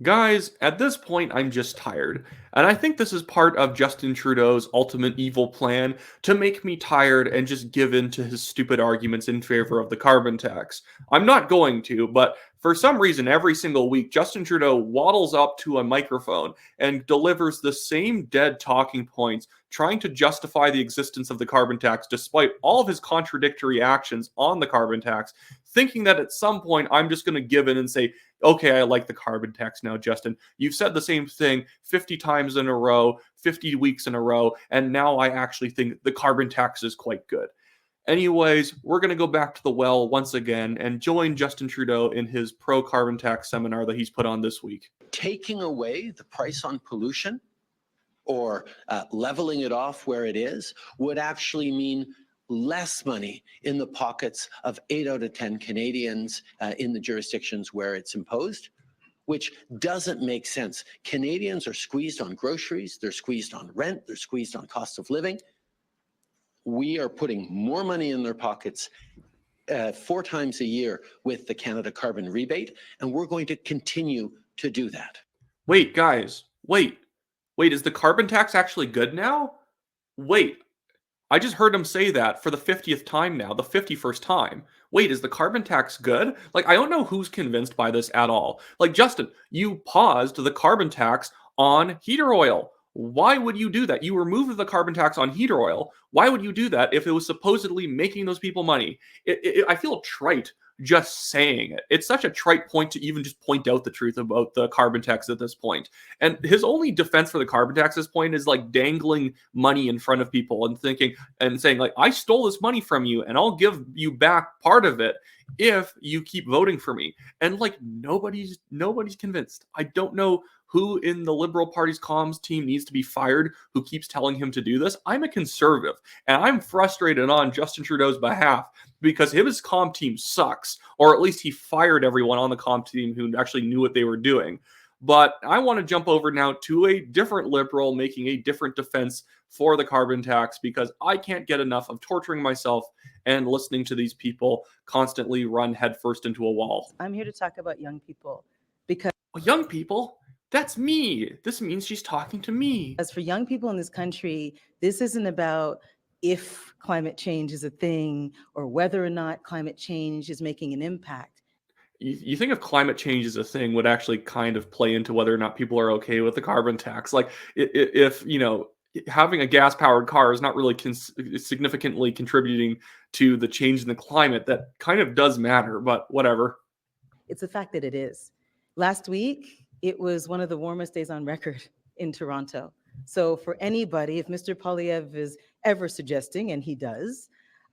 Guys, at this point, I'm just tired. And I think this is part of Justin Trudeau's ultimate evil plan to make me tired and just give in to his stupid arguments in favor of the carbon tax. I'm not going to, but for some reason, every single week, Justin Trudeau waddles up to a microphone and delivers the same dead talking points, trying to justify the existence of the carbon tax despite all of his contradictory actions on the carbon tax, thinking that at some point I'm just going to give in and say, okay, I like the carbon tax now, Justin. You've said the same thing 50 times in a row, 50 weeks in a row, and now I actually think the carbon tax is quite good. Anyways, we're going to go back to the well once again and join Justin Trudeau in his pro carbon tax seminar that he's put on this week. Taking away the price on pollution or leveling it off where it is would actually mean less money in the pockets of 8 out of 10 Canadians in the jurisdictions where it's imposed, which doesn't make sense. Canadians are squeezed on groceries, they're squeezed on rent, they're squeezed on cost of living. We are putting more money in their pockets 4 times a year with the Canada Carbon Rebate, and we're going to continue to do that. Wait, guys, wait, is the carbon tax actually good now? Wait, I just heard him say that for the 50th time now, the 51st time. Wait, is the carbon tax good? Like, I don't know who's convinced by this at all. Like, Justin, you paused the carbon tax on heater oil. Why would you do that? You removed the carbon tax on heater oil. Why would you do that if it was supposedly making those people money? I feel trite just saying it. It's such a trite point to even just point out the truth about the carbon tax at this point. And his only defense for the carbon tax at this point is like dangling money in front of people and thinking and saying like, I stole this money from you and I'll give you back part of it if you keep voting for me. And like nobody's convinced. I don't know who in the Liberal Party's comms team needs to be fired who keeps telling him to do this. I'm a conservative and I'm frustrated on Justin Trudeau's behalf because his comm team sucks, or at least he fired everyone on the comm team who actually knew what they were doing. But I want to jump over now to a different Liberal making a different defense for the carbon tax because I can't get enough of torturing myself and listening to these people constantly run headfirst into a wall. I'm here to talk about young people because young people? That's me. This means she's talking to me. As for young people in this country, this isn't about if climate change is a thing or whether or not climate change is making an impact. You think if climate change is a thing would actually kind of play into whether or not people are okay with the carbon tax. Like if you know, having a gas-powered car is not really significantly contributing to the change in the climate, that kind of does matter, but whatever. It's the fact that it is. Last week, it was one of the warmest days on record in Toronto. So for anybody, if Mr. Poilievre is ever suggesting, and he does,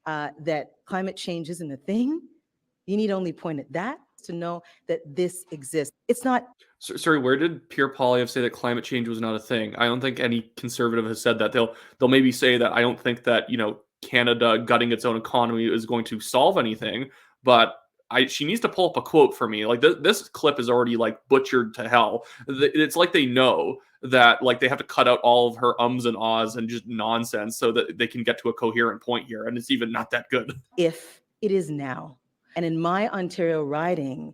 that climate change isn't a thing, you need only point at that to know that this exists. It's not. Sorry, where did Pierre Poilievre say that climate change was not a thing? I don't think any conservative has said that. They'll maybe say that I don't think that, you know, Canada gutting its own economy is going to solve anything, but she needs to pull up a quote for me. Like this clip is already like butchered to hell. It's like they know that like they have to cut out all of her ums and ahs and just nonsense so that they can get to a coherent point here. And it's even not that good. If it is now, and in my Ontario riding,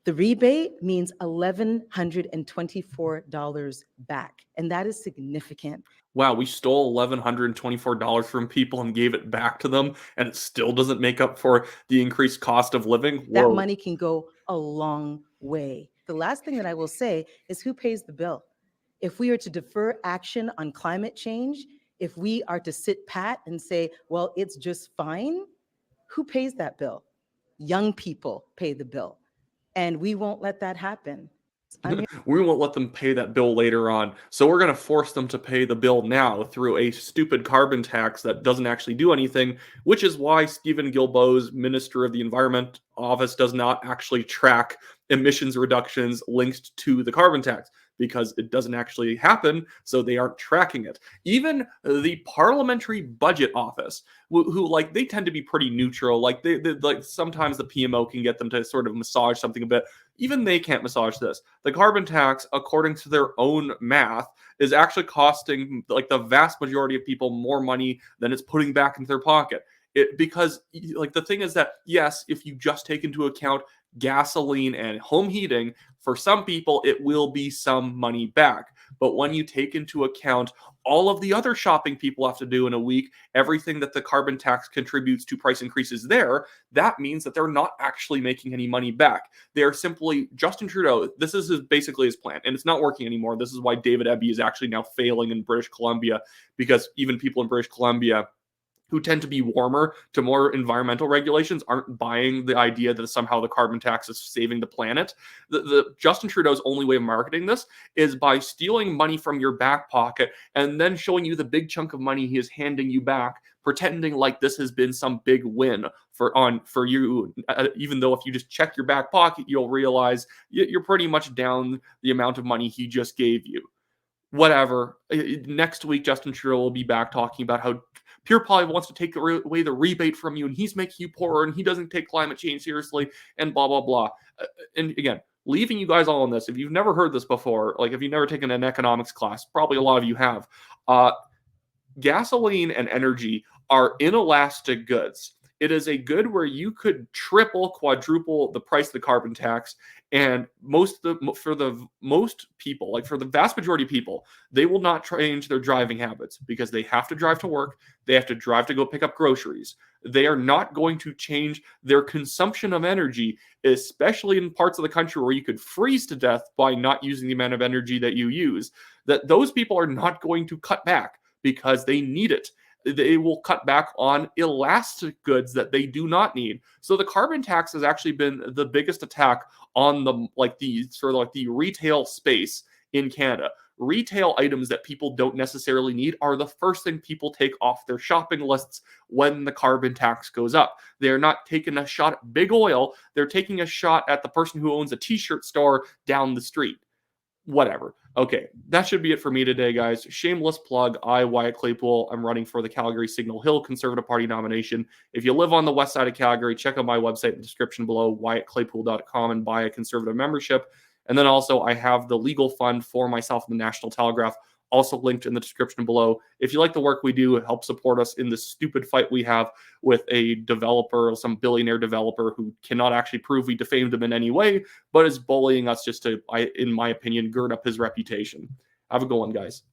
the rebate means $1,124 back. And that is significant. Wow, we stole $1,124 from people and gave it back to them, and it still doesn't make up for the increased cost of living. Whoa. That money can go a long way. The last thing that I will say is who pays the bill? If we are to defer action on climate change, if we are to sit pat and say, well, it's just fine, who pays that bill? Young people pay the bill, and we won't let that happen. We won't let them pay that bill later on. So we're going to force them to pay the bill now through a stupid carbon tax that doesn't actually do anything, which is why Stephen Guilbeault's Minister of the Environment office does not actually track emissions reductions linked to the carbon tax, because it doesn't actually happen, so they aren't tracking it. Even the Parliamentary Budget Office, who like they tend to be pretty neutral, like they like sometimes the PMO can get them to sort of massage something a bit. Even they can't massage this. The carbon tax, according to their own math, is actually costing like the vast majority of people more money than it's putting back into their pocket. Because like the thing is that yes, if you just take into account gasoline and home heating, for some people, it will be some money back. But when you take into account all of the other shopping people have to do in a week, everything that the carbon tax contributes to price increases there, that means that they're not actually making any money back. They're simply, Justin Trudeau, this is basically his plan, and it's not working anymore. This is why David Eby is actually now failing in British Columbia, because even people in British Columbia who tend to be warmer to more environmental regulations aren't buying the idea that somehow the carbon tax is saving the planet. The Justin Trudeau's only way of marketing this is by stealing money from your back pocket and then showing you the big chunk of money he is handing you back, pretending like this has been some big win for you, even though if you just check your back pocket, you'll realize you're pretty much down the amount of money he just gave you. Whatever. Next week, Justin Trudeau will be back talking about how Pure Poly wants to take away the rebate from you, and he's making you poorer, and he doesn't take climate change seriously, and blah, blah, blah. And again, leaving you guys all on this, if you've never heard this before, like if you've never taken an economics class, probably a lot of you have, gasoline and energy are inelastic goods. It is a good where you could triple, quadruple the price of the carbon tax, and for the most people, like for the vast majority of people, they will not change their driving habits because they have to drive to work, they have to drive to go pick up groceries. They are not going to change their consumption of energy, especially in parts of the country where you could freeze to death by not using the amount of energy that you use. That those people are not going to cut back because they need it. They will cut back on elastic goods that they do not need. So the carbon tax has actually been the biggest attack on the retail space in Canada. Retail items that people don't necessarily need are the first thing people take off their shopping lists when the carbon tax goes up. They're not taking a shot at big oil. They're taking a shot at the person who owns a t-shirt store down the street. Whatever. Okay, that should be it for me today, guys. Shameless plug. Wyatt Claypool, I'm running for the Calgary Signal Hill Conservative Party nomination. If you live on the west side of Calgary, check out my website in the description below, wyattclaypool.com, and buy a Conservative membership. And then also, I have the legal fund for myself in the National Telegraph, also linked in the description below. If you like the work we do, help support us in this stupid fight we have with a developer, some billionaire developer who cannot actually prove we defamed him in any way, but is bullying us just to, in my opinion, gird up his reputation. Have a good one, guys.